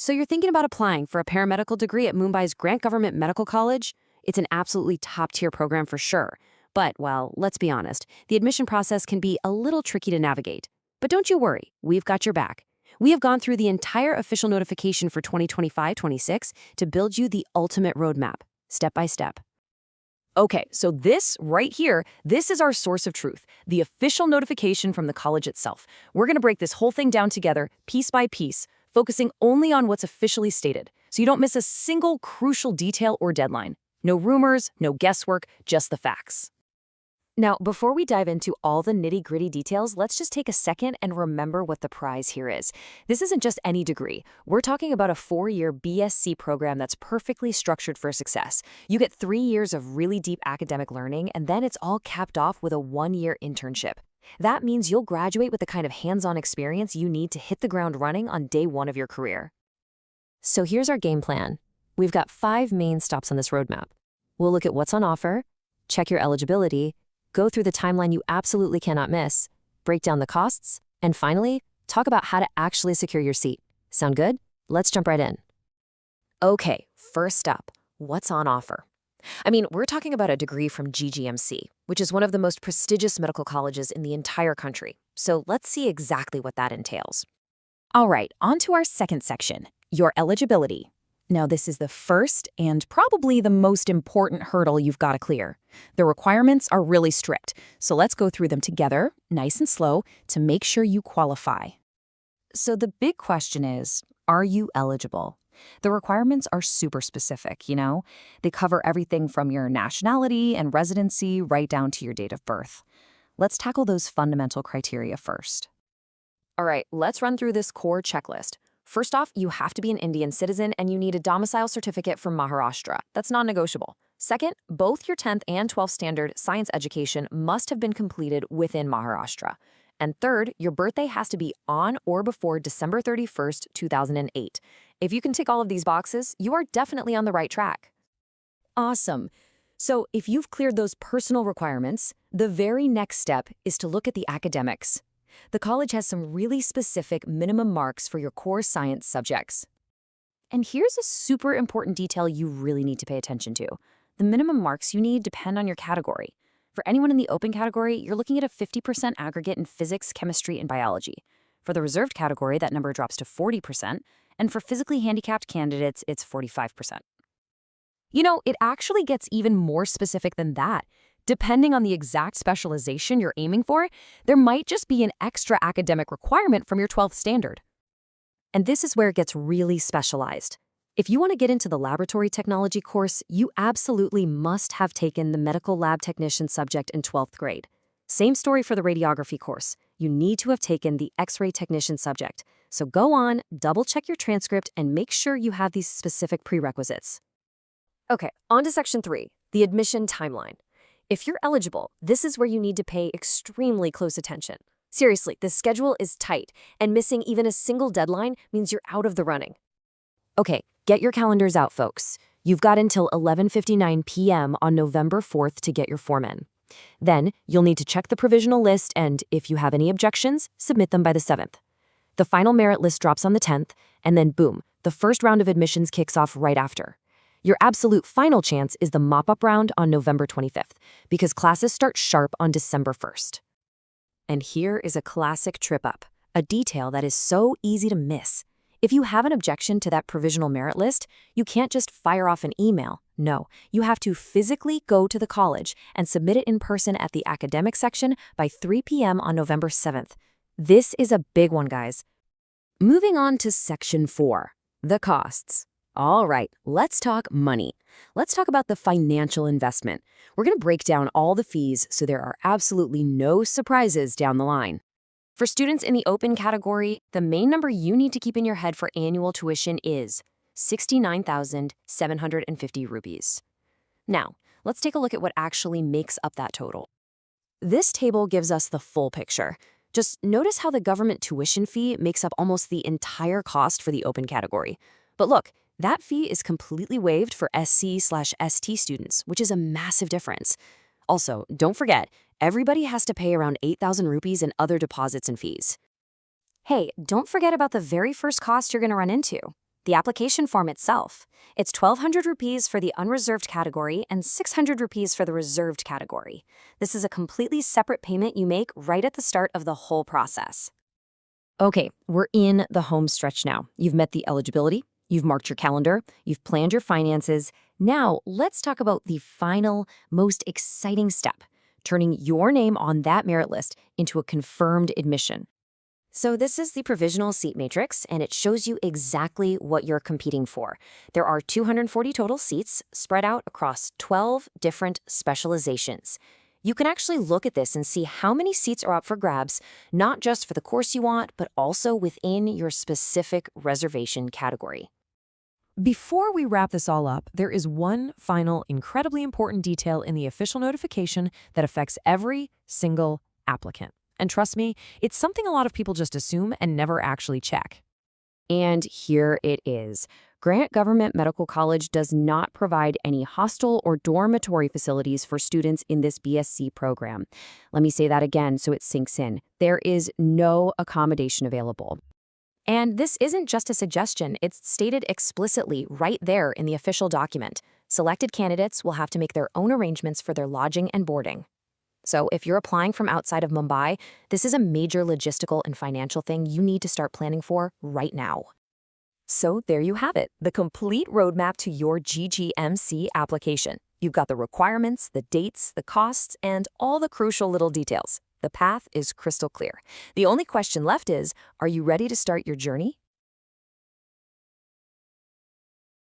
So you're thinking about applying for a paramedical degree at Mumbai's Grant Government Medical College? It's an absolutely top-tier program for sure. But, well, let's be honest, the admission process can be a little tricky to navigate. But don't you worry, we've got your back. We have gone through the entire official notification for 2025-26 to build you the ultimate roadmap, step by step. Okay, so this right here, this is our source of truth, the official notification from the college itself. We're going to break this whole thing down together, piece by piece, focusing only on what's officially stated, so you don't miss a single crucial detail or deadline. No rumors, no guesswork, just the facts. Now, before we dive into all the nitty-gritty details, let's just take a second and remember what the prize here is. This isn't just any degree. We're talking about a 4-year BSc program that's perfectly structured for success. You get 3 years of really deep academic learning, and then it's all capped off with a 1-year internship. That means you'll graduate with the kind of hands-on experience you need to hit the ground running on day 1 of your career. So here's our game plan. We've got 5 main stops on this roadmap. We'll look at what's on offer, check your eligibility, go through the timeline you absolutely cannot miss, break down the costs, and finally, talk about how to actually secure your seat. Sound good? Let's jump right in. Okay, first up, what's on offer? We're talking about a degree from GGMC, which is one of the most prestigious medical colleges in the entire country. So let's see exactly what that entails. All right, on to our second section, your eligibility. Now, this is the first and probably the most important hurdle you've got to clear. The requirements are really strict, so let's go through them together, nice and slow, to make sure you qualify. So the big question is, are you eligible? The requirements are super specific, you know? They cover everything from your nationality and residency right down to your date of birth. Let's tackle those fundamental criteria first. All right, let's run through this core checklist. First off, you have to be an Indian citizen and you need a domicile certificate from Maharashtra. That's non-negotiable. Second, both your 10th and 12th standard science education must have been completed within Maharashtra. And third, your birthday has to be on or before December 31st, 2008. If you can tick all of these boxes, you are definitely on the right track. Awesome. So if you've cleared those personal requirements, the very next step is to look at the academics. The college has some really specific minimum marks for your core science subjects. And here's a super important detail you really need to pay attention to. The minimum marks you need depend on your category. For anyone in the open category, you're looking at a 50% aggregate in physics, chemistry, and biology. For the reserved category, that number drops to 40%, and for physically handicapped candidates, it's 45%. You know, it actually gets even more specific than that. Depending on the exact specialization you're aiming for, there might just be an extra academic requirement from your 12th standard. And this is where it gets really specialized. If you want to get into the laboratory technology course, you absolutely must have taken the medical lab technician subject in 12th grade. Same story for the radiography course. You need to have taken the X-ray technician subject. So go on, double-check your transcript, and make sure you have these specific prerequisites. Okay, on to Section 3, the admission timeline. If you're eligible, this is where you need to pay extremely close attention. Seriously, the schedule is tight, and missing even a single deadline means you're out of the running. Okay, get your calendars out, folks. You've got until 11:59 p.m. on November 4th to get your form in. Then, you'll need to check the provisional list and, if you have any objections, submit them by the 7th. The final merit list drops on the 10th, and then boom, the first round of admissions kicks off right after. Your absolute final chance is the mop-up round on November 25th, because classes start sharp on December 1st. And here is a classic trip-up, a detail that is so easy to miss. If you have an objection to that provisional merit list, you can't just fire off an email. No, you have to physically go to the college and submit it in person at the academic section by 3 p.m. on November 7th. This is a big one, guys. Moving on to Section 4, the costs. All right, let's talk money. Let's talk about the financial investment. We're going to break down all the fees so there are absolutely no surprises down the line. For students in the open category, the main number you need to keep in your head for annual tuition is 69,750 rupees. Now, let's take a look at what actually makes up that total. This table gives us the full picture. Just notice how the government tuition fee makes up almost the entire cost for the open category. But look, that fee is completely waived for SC/ST students, which is a massive difference. Also, don't forget, everybody has to pay around 8,000 rupees in other deposits and fees. Hey, don't forget about the very first cost you're going to run into, the application form itself. It's 1,200 rupees for the unreserved category and 600 rupees for the reserved category. This is a completely separate payment you make right at the start of the whole process. Okay, we're in the home stretch now. You've met the eligibility, you've marked your calendar, you've planned your finances. Now, let's talk about the final, most exciting step, turning your name on that merit list into a confirmed admission. So this is the provisional seat matrix, and it shows you exactly what you're competing for. There are 240 total seats spread out across 12 different specializations. You can actually look at this and see how many seats are up for grabs, not just for the course you want, but also within your specific reservation category. Before we wrap this all up, there is one final incredibly important detail in the official notification that affects every single applicant. And trust me, it's something a lot of people just assume and never actually check. And here it is. Grant Government Medical College does not provide any hostel or dormitory facilities for students in this BSc program. Let me say that again so it sinks in. There is no accommodation available. And this isn't just a suggestion, it's stated explicitly right there in the official document. Selected candidates will have to make their own arrangements for their lodging and boarding. So if you're applying from outside of Mumbai, this is a major logistical and financial thing you need to start planning for right now. So there you have it, the complete roadmap to your GGMC application. You've got the requirements, the dates, the costs, and all the crucial little details. The path is crystal clear. The only question left is, are you ready to start your journey?